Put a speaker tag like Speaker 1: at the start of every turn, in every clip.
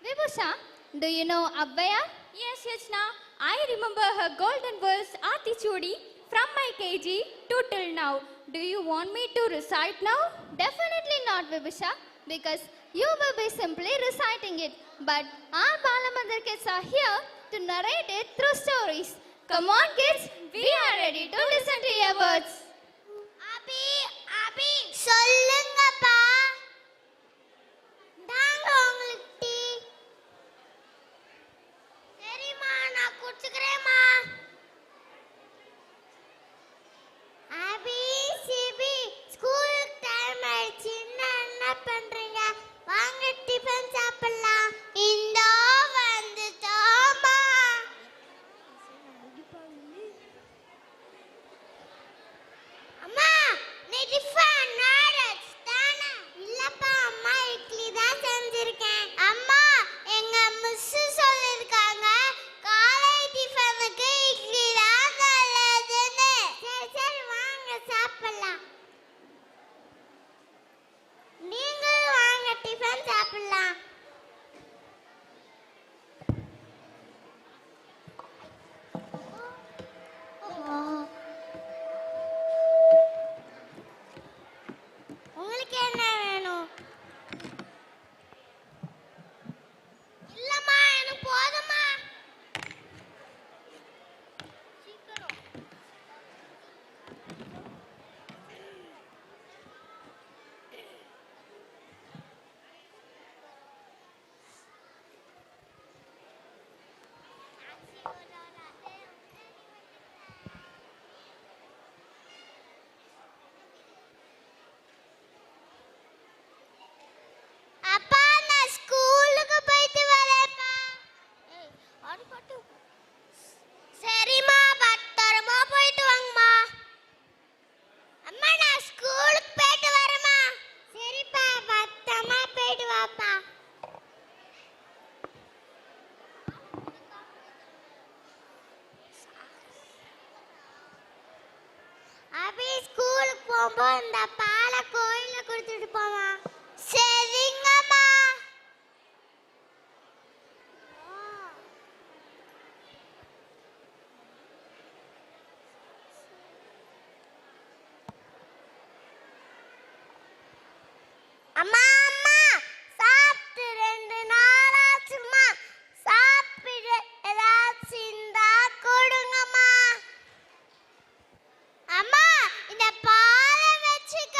Speaker 1: Vibhusha, do you know Abhaya?
Speaker 2: Yes, Yachna. I remember her golden verse Atichudi from my KG to till now. Do you want me to recite now?
Speaker 1: Definitely not, Vibhusha, because you will be simply reciting it. But our Balamandir kids are here to narrate it through stories. Come on, kids, we are ready to listen to your words.
Speaker 3: அபி சொல்லுங்கப்பா. தாங்க உங்களுக்கு tea. சரிம்மா, நான் குடிச்சுக்கிறேம்மா. அபி CP ஸ்கூலுக்கு time ஆயிடுச்சு. என்ன பண்றீங்க? வாங்க டிஃபன் சாப்பிடலாம். இந்தோ வந்துட்டோம்மா. அம்மா, நீ டிஃபன் நாடஸ் தானே? இல்லப்பா அம்மா, இட்லி தான் செஞ்சிருக்கேன். அம்மா, எங்க மிஸ் சொல்லிருக்காங்க காலை டிஃபனுக்கு இட்லி தான் நல்லதுன்னு. சரி வாங்க சாப்பிடலாம். நீங்களும் வாங்க டிஃபன் சாப்பிடலாம். உங்களுக்கு என்ன வேணும்? இல்லம்மா, எனக்கு போதும்மா. சீக்கிரம். அப்பா, நான் ஸ்கூலுக்கு போயிட்டு வரேன்ப்பா. ஏய், ஆடி பாட்டு. சரிம்மா, பத்திரமா போயிட்டு வாங்கம்மா. அம்மா, நான் ஸ்கூலுக்கு போயிட்டு வரேம்மா. சரிப்பா, பத்திரமா போயிட்டு வாப்பா. அபி ஸ்கூலுக்கு போகும்போது இந்த பாலை கோயிலில் கொடுத்துட்டு போவான். சரிங்கம்மா. அம்மா அம்மா, சாப்பிட்டு 2 நாளாச்சும்மா. சாப்பிடு, ஏதாச்சும் இருந்தா கொடுங்கம்மா. அம்மா, இந்த பாலை வச்சுக்க.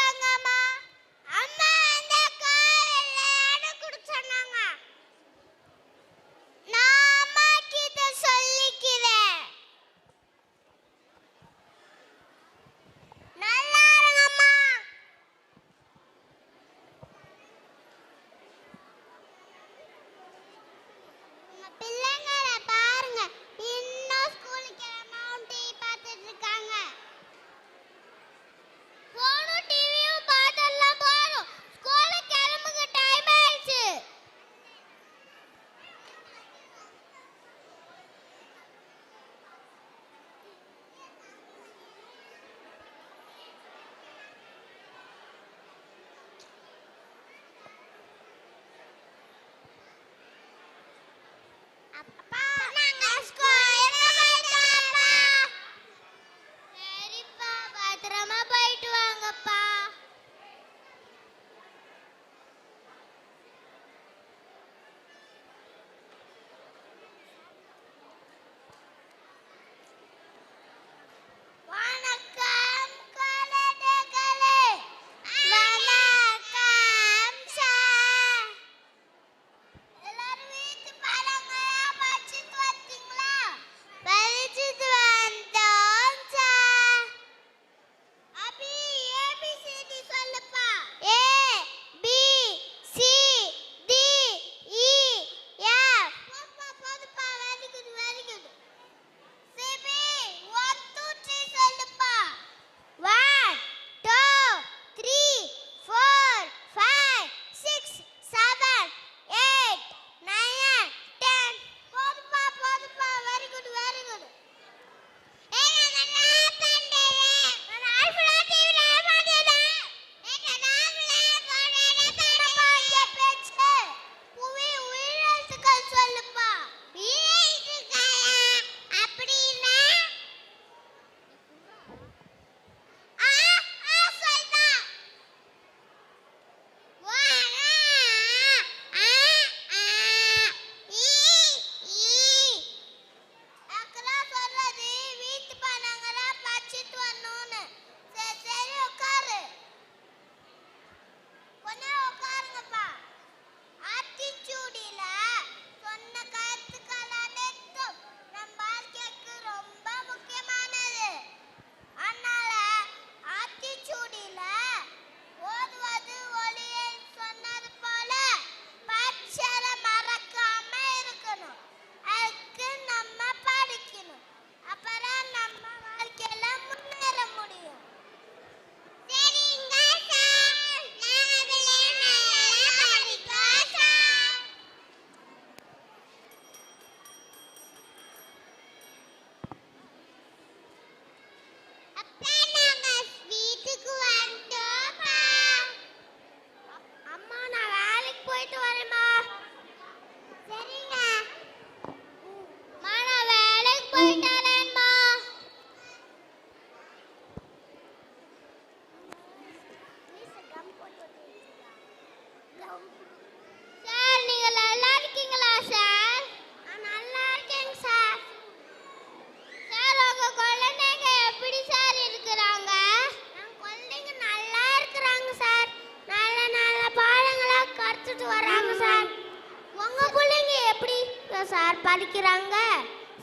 Speaker 3: சார் படிக்கிறாங்க?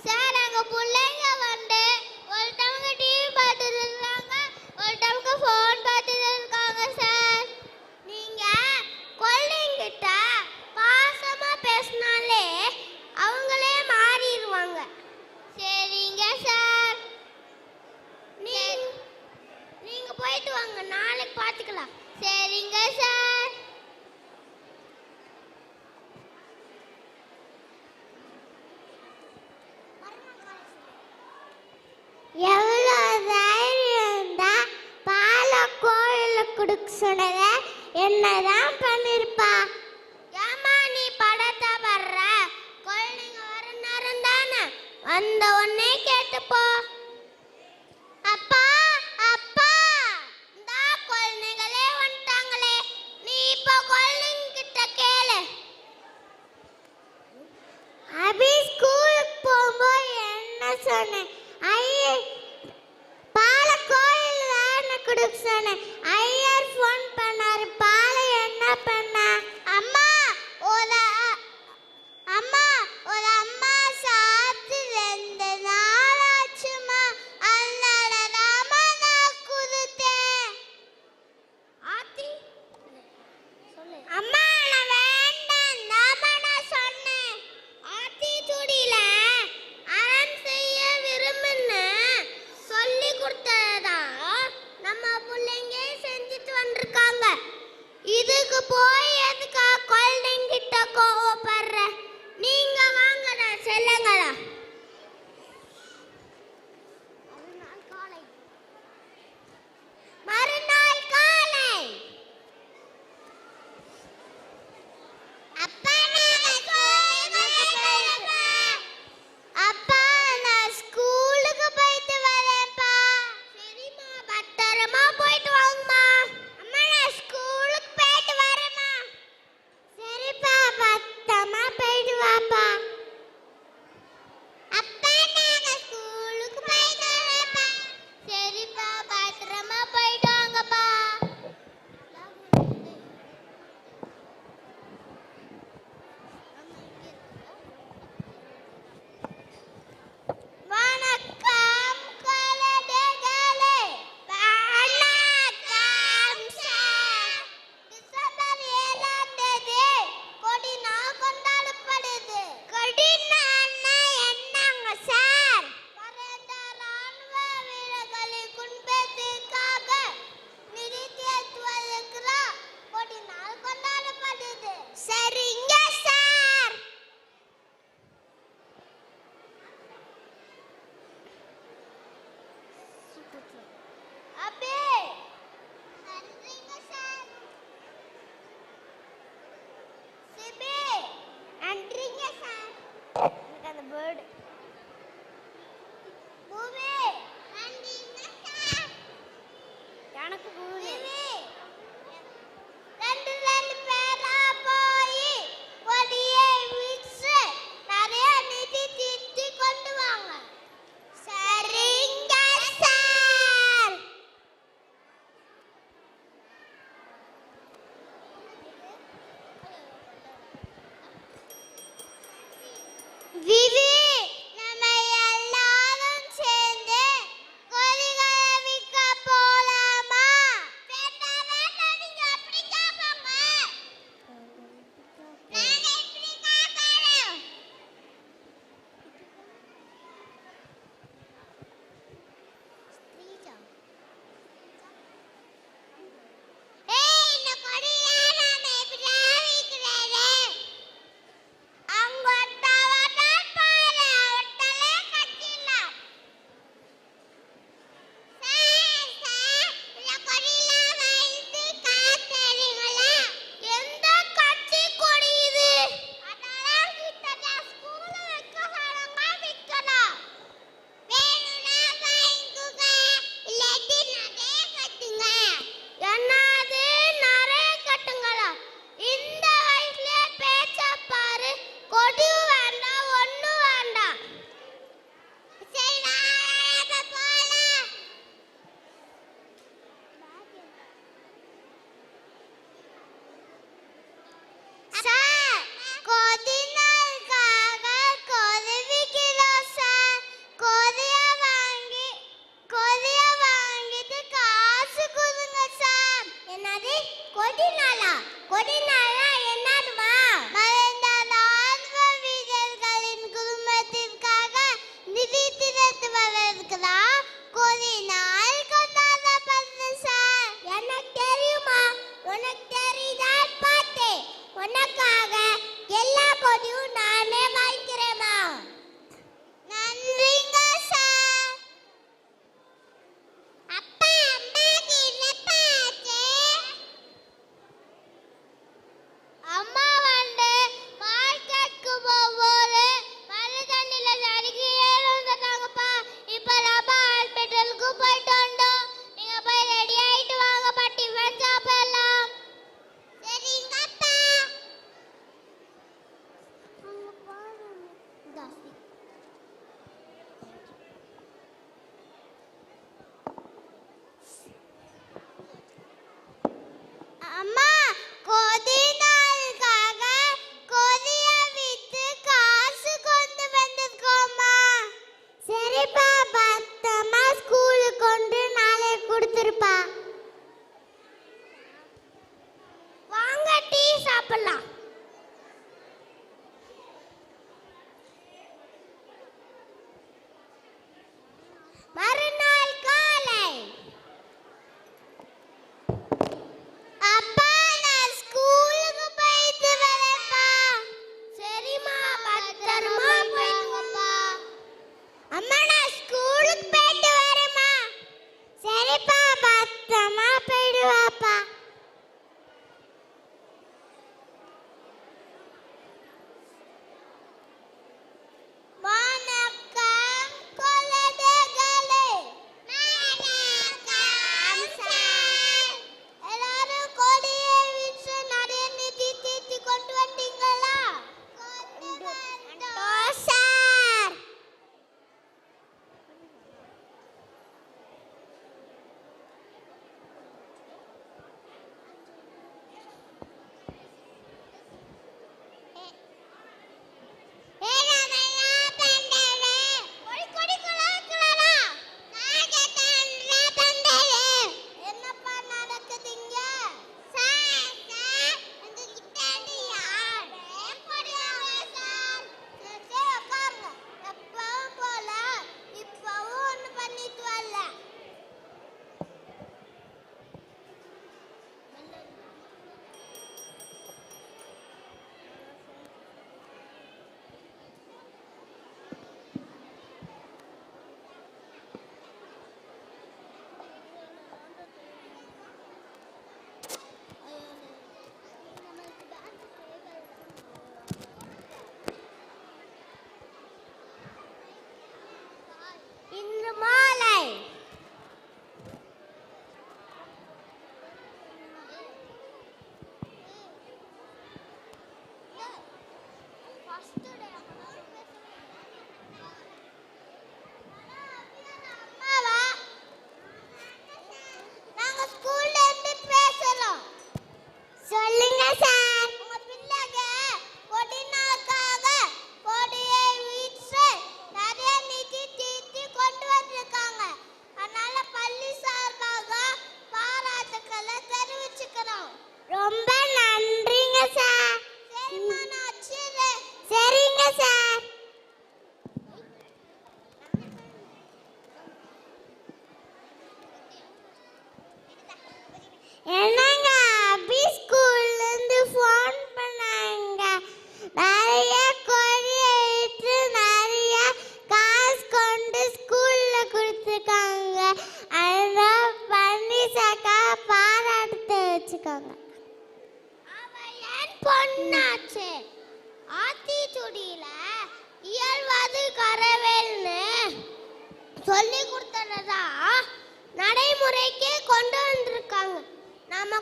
Speaker 3: சார் அங்க பிள்ளைங்க வந்து ஒருத்தவங்க டிவி பார்த்துட்டு இருக்காங்க, ஒருத்தவங்க ஃபோன் பார்த்துட்டு இருக்காங்க சார். நீங்க குழந்தைங்கிட்ட பாசமா பேசினாலே அவங்களே மாறிடுவாங்க. சரிங்க சார். நீங்க போயிட்டு வாங்க, நாளைக்கு பார்த்துக்கலாம். சரிங்க சார். எவ்வளோ தைரியம் தான் பாலை கோயிலுக்கு கொடுக்க சொன்னத என்னதான் பண்ணிருப்பா? ஏமா நீ படத்தை வர்ற? குழந்தைங்க வர நேரம் தானே, வந்த உடனே கேட்டுப்போ. அப்பா அப்பா, இந்த குழந்தைங்களே வந்துட்டாங்களே, நீ இப்போ குழந்தைங்க கிட்ட கேளு. அபி ஸ்கூலுக்கு போகும்போது என்ன சொன்னேன்? ஐயே பாலை கோயில் தானே கொடுக்க சொன்னேன். ஐயர் ஃபோன் பண்ணாரு, பாலை என்ன பண்ண? அம்மா ஒரு அம்மா சாப்பிட்டு 2 நாள் ஆச்சுமா, அதனால நான் கொடுத்தேன். ஆத்தி அம்மா நான் வேண்டாம், நான் சொன்னேன். ஆத்தி துடியில அறம் செய்ய விரும்புன்னு சொல்லி கொடுத்ததான் நம்ம பிள்ளைங்க செஞ்சுட்டு வந்திருக்காங்க. இதுக்கு போய் எதுக்கா குழந்தைங்கிட்ட கோவப்படுற? நீங்க வாங்கடா செல்லுங்களா. மறுநாள் காலை அப்பா நான் ஸ்கூலுக்கு போயிட்டு வரேன்ப்பா. சரிம்மா, பத்திரமா போயிட்டு வாங்கம்மா. அம்மா நான் ஸ்கூலுக்கு போயிட்டு வரேம்மா. சரிப்பா, பத்திரமா போயிட்டு வாப்பா. அப்பா நான் ஸ்கூலுக்கு போயிட்டு வரேன்ப்பா. சரிப்பா, பத்திரமா போயிட்டு வாங்கப்பா. வணக்கம் குழந்தைகளே. வணக்கம் சார். டிசம்பர் 7ஆம் தேதி கொடி நாள் கொண்டாடப்படுது. கொடி நாள்னா என்னங்க சார்? மறைந்த ராணுவ வீரர்களின் குடும்பத்திற்காக நிதித்துவதற்கு கொடி நாள் கொண்டாடப்படுது. சரிங்க சார். அபே நன்றிங்க சார். சிபி நன்றிங்க சார். எனக்கு அந்த பேர்டு பூவே நன்றிங்க சார். எனக்கு பூவே ரெண்டு பேரா போய் கொடியை வீச்சு நிறைய நிதி திட்டி கொண்டு வாங்க. சரிங்க சார். விவி, நம்ம எல்லாரும் சேர்ந்து கொடிகளை விற்க போலாமா? வேண்டாம் வேண்டாம், நீங்க அப்படி கேட்பாங்க. நாங்க இப்படி கேட்கறோம். ஏய், இந்த கொடியை நாம இப்படி விற்கிறோம். அவங்க தவறான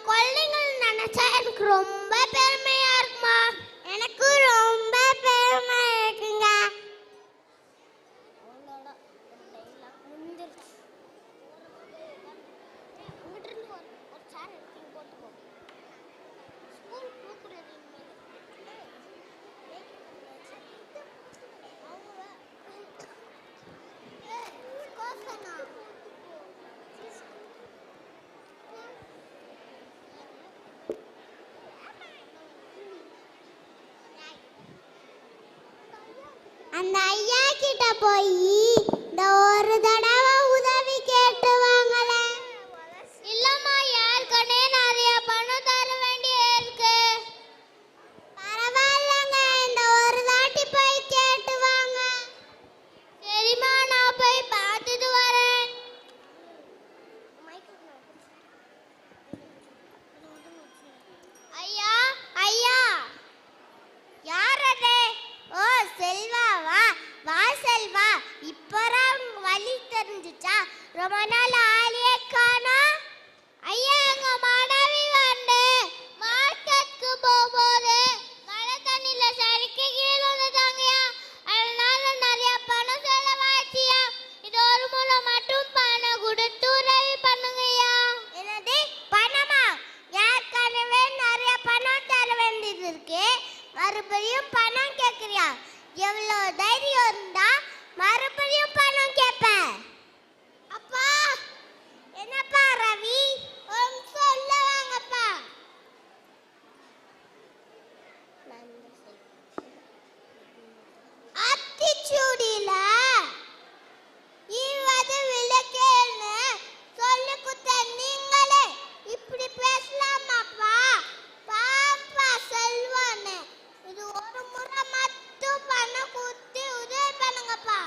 Speaker 3: குழந்தைகள் நினைச்சா எனக்கு ரொம்ப பெருமையா இருக்குமா. எனக்கு ரொம்ப பெருமையா இருக்குங்க. அந்த ஐயா கிட்ட போய் இந்த ஒரு தடவை உதவி கேட்டு வாங்களே. இல்லம்மா, ஏற்கனவே நிறைய பணம் தர வேண்டிய இருக்கு. பரவாயில்லங்க, இந்த ஒரு தாட்டி போய் கேட்டு வாங்க. சரிம்மா, நான் போய் பார்த்துட்டு வரேன். ஐயா, ஐயா, யார் அது? ஓ, செல்வாவா? வா செல்வா, இப்பதான் வழி தெரிஞ்சுச்சா? ரொம்ப நாள் ஆளையே காணோம். ஐயா, எங்க மாணவி வந்து மார்க்கெட்டுக்கு போகும்போது மழை தண்ணியில சரிக்கு கீழே வந்துட்டாங்கயா. அதனால நிறைய பணம் செலவாச்சியா. இது ஒரு முறை மட்டும் பணம் கொடுத்து உதவி பண்ணுங்கய்யா. என்னது, பணமா? ஏற்கனவே நிறைய பணம் தர வேண்டியது இருக்கு, மறுபடியும் பணம் கேட்குறியா? எவ்வளோ தைரியம் இருந்தா மறுபடியும் பணம் கேட்பேன். அப்பா, என்னப்பா ரவி, சொல்ல வாங்கப்பா. ஆத்திச்சூடியில இவது விளக்கேன்னு சொல்லி குத்த நீங்களே இப்படி பேசலாமாப்பா? பாப்பா செல்வானே, இது ஒரு முறை மட்டும் பணம் கொடுத்து உதவி பண்ணுங்கப்பா.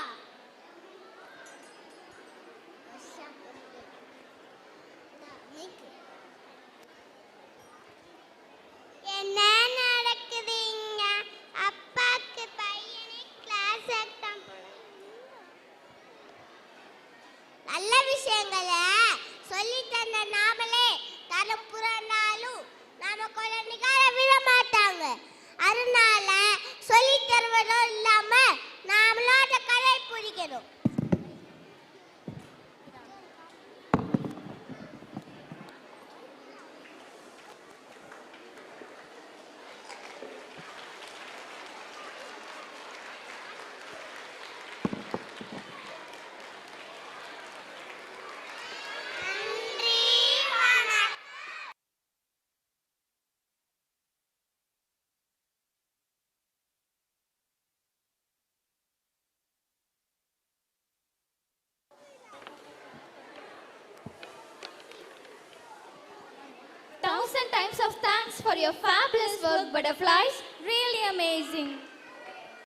Speaker 3: என்ன நடக்குதுங்க? அப்பாக்கு பையனை கிளாஸ் எடுத்தான் போல. நல்ல விஷயங்களை சொல்லி தந்த நாமளே தரம் புறனாலும் நாம குழந்தைகளை விட மாட்டாங்க. அதனால சொல்லி தருவதும் இல்லாம நாமளும் அந்த கதை பிடிக்கணும்.
Speaker 2: Thousand times of thanks for your fabulous work, butterflies. Really amazing.